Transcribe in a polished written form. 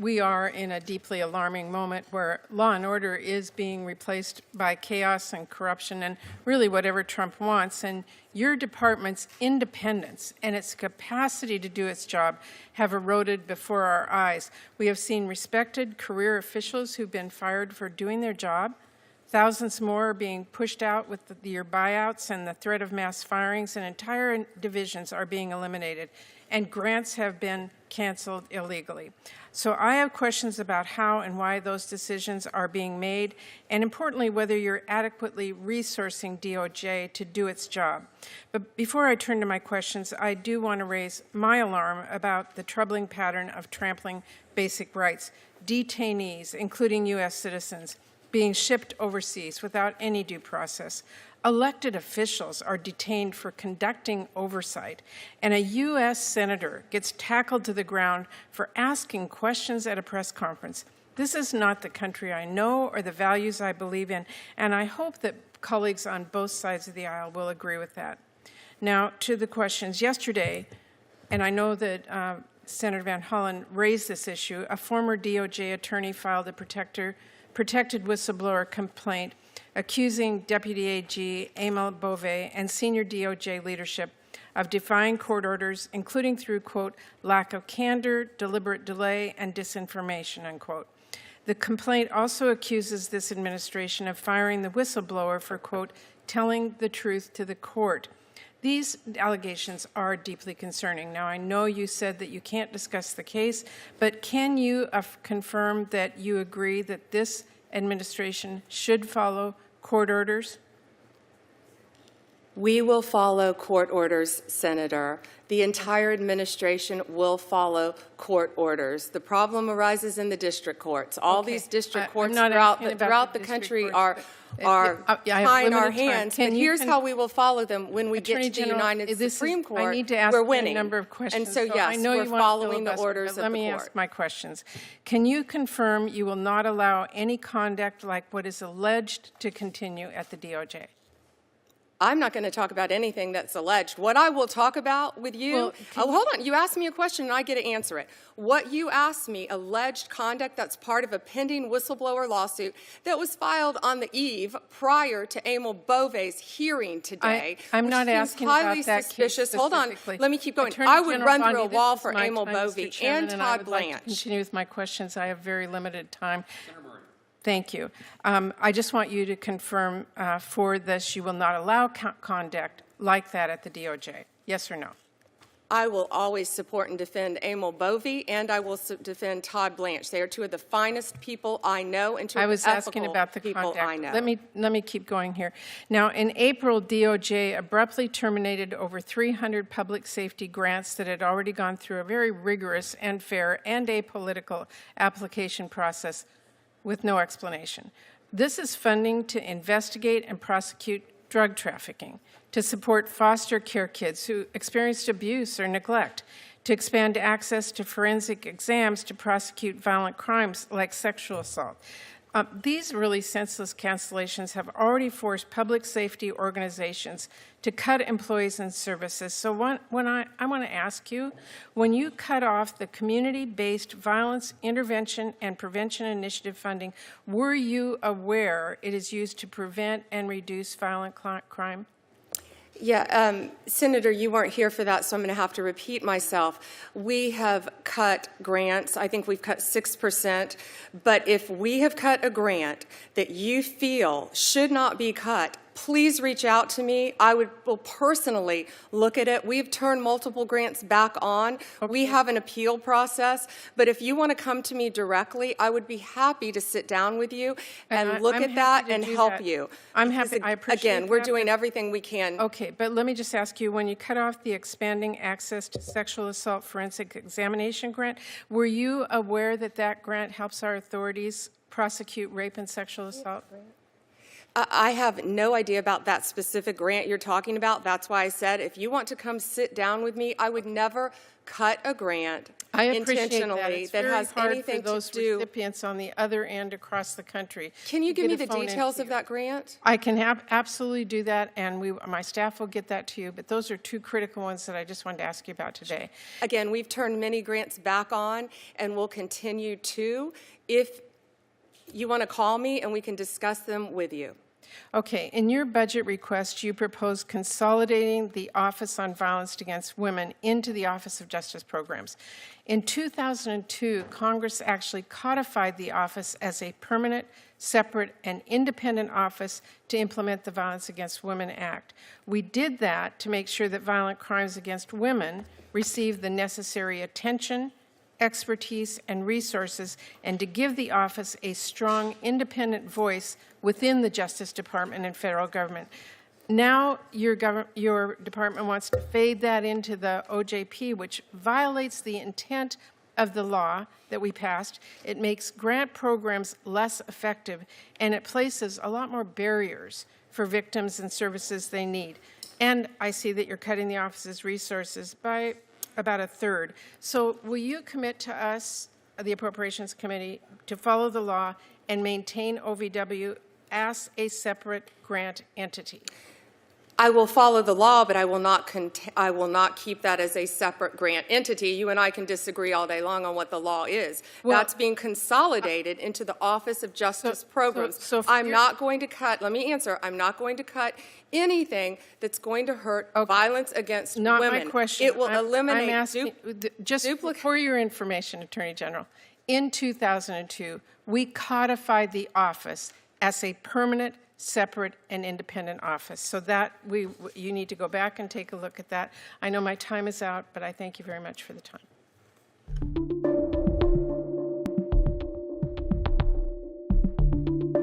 we are in a deeply alarming moment where law and order is being replaced by chaos and corruption and really whatever Trump wants. And your department's independence and its capacity to do its job have eroded before our eyes. We have seen respected career officials who've been fired for doing their job. Thousands more are being pushed out with your buyouts and the threat of mass firings, and entire divisions are being eliminated, and grants have been canceled illegally. So I have questions about how and why those decisions are being made, and importantly, whether you're adequately resourcing DOJ to do its job. But before I turn to my questions, I do want to raise my alarm about the troubling pattern of trampling basic rights. Detainees, including U.S. citizens, being shipped overseas without any due process. Elected officials are detained for conducting oversight, and a U.S. senator gets tackled to the ground for asking questions at a press conference. This is not the country I know or the values I believe in, and I hope that colleagues on both sides of the aisle will agree with that. Now, to the questions. Yesterday, and I know that Senator Van Hollen raised this issue, a former DOJ attorney filed a protected whistleblower complaint accusing Deputy AG Emil Bove and senior DOJ leadership of defying court orders, including through, quote, lack of candor, deliberate delay, and disinformation, unquote. The complaint also accuses this administration of firing the whistleblower for, quote, telling the truth to the court. These allegations are deeply concerning. Now, I know you said that you can't discuss the case, but can you confirm that you agree that this administration should follow court orders? We will follow court orders, Senator. The entire administration will follow court orders. The problem arises in the district courts. All these district courts throughout the country are tying our hands, but here's how we will follow them when we get to the United Supreme Court. I need to ask we're winning. A number of questions. And so, yes, I know we're following the orders of the court. Let me ask my questions. Can you confirm you will not allow any conduct like what is alleged to continue at the DOJ? I'm not going to talk about anything that's alleged. What I will talk about with you, hold on, you asked me a question and I get to answer it. What you asked me, alleged conduct that's part of a pending whistleblower lawsuit that was filed on the eve prior to Emil Bove's hearing today. I'm not asking about that suspicious. Case Hold on, let me keep going. Attorney I would General run Bondi, through a wall for my Emil time, Bove Mr. Chairman, and I Todd would like Blanche. to continue with my questions. I have very limited time. Thank you. I just want you to confirm for this you will not allow conduct like that at the DOJ. Yes or no? I will always support and defend Emil Bove, and I will defend Todd Blanche. They are two of the finest people I know and two of the ethical people I know. I was asking about the conduct. Let me keep going here. Now, in April, DOJ abruptly terminated over 300 public safety grants that had already gone through a very rigorous and fair and apolitical application process with no explanation. This is funding to investigate and prosecute drug trafficking, to support foster care kids who experienced abuse or neglect, to expand access to forensic exams to prosecute violent crimes like sexual assault. These really senseless cancellations have already forced public safety organizations to cut employees and services. So I want to ask you, when you cut off the community-based violence intervention and prevention initiative funding, were you aware it is used to prevent and reduce violent crime? Yeah, Senator, you weren't here for that, so I'm going to have to repeat myself. We have cut grants. I think we've cut 6%. But if we have cut a grant that you feel should not be cut, please reach out to me. I will personally look at it. We've turned multiple grants back on. Okay. We have an appeal process. But if you want to come to me directly, I would be happy to sit down with you and look at that and help you. I'm happy. I appreciate Again, we're doing everything we can. Okay, but let me just ask you, when you cut off the expanding access to sexual assault forensic examination grant, were you aware that that grant helps our authorities prosecute rape and sexual assault? I have no idea about that specific grant you're talking about. That's why I said, if you want to come sit down with me, I would never cut a grant I appreciate that. intentionally It's that very has hard anything for those to do. recipients on the other end across the country. Can you to give get me a the phone details of interview. that grant? I can absolutely do that, and my staff will get that to you, but those are two critical ones that I just wanted to ask you about today. Again, we've turned many grants back on and will continue to. If you want to call me and we can discuss them with you. Okay, in your budget request, you propose consolidating the Office on Violence Against Women into the Office of Justice Programs. In 2002, Congress actually codified the office as a permanent, separate, and independent office to implement the Violence Against Women Act. We did that to make sure that violent crimes against women receive the necessary attention, expertise, and resources, and to give the office a strong, independent voice within the Justice Department and federal government. Now your department wants to fade that into the OJP, which violates the intent of the law that we passed. It makes grant programs less effective, and it places a lot more barriers for victims and services they need. And I see that you're cutting the office's resources by about a third. So will you commit to us, the Appropriations Committee, to follow the law and maintain OVW as a separate grant entity? I will follow the law, but I will not keep that as a separate grant entity. You and I can disagree all day long on what the law is. Well, that's being consolidated into the Office of Justice Programs. I'm not going to cut, let me answer, I'm not going to cut anything that's going to hurt violence against Not women. my question. It will eliminate I'm asking, just for your information, Attorney General, in 2002, we codified the office as a permanent, separate, and independent office. So that you need to go back and take a look at that. I know my time is out, but I thank you very much for the time.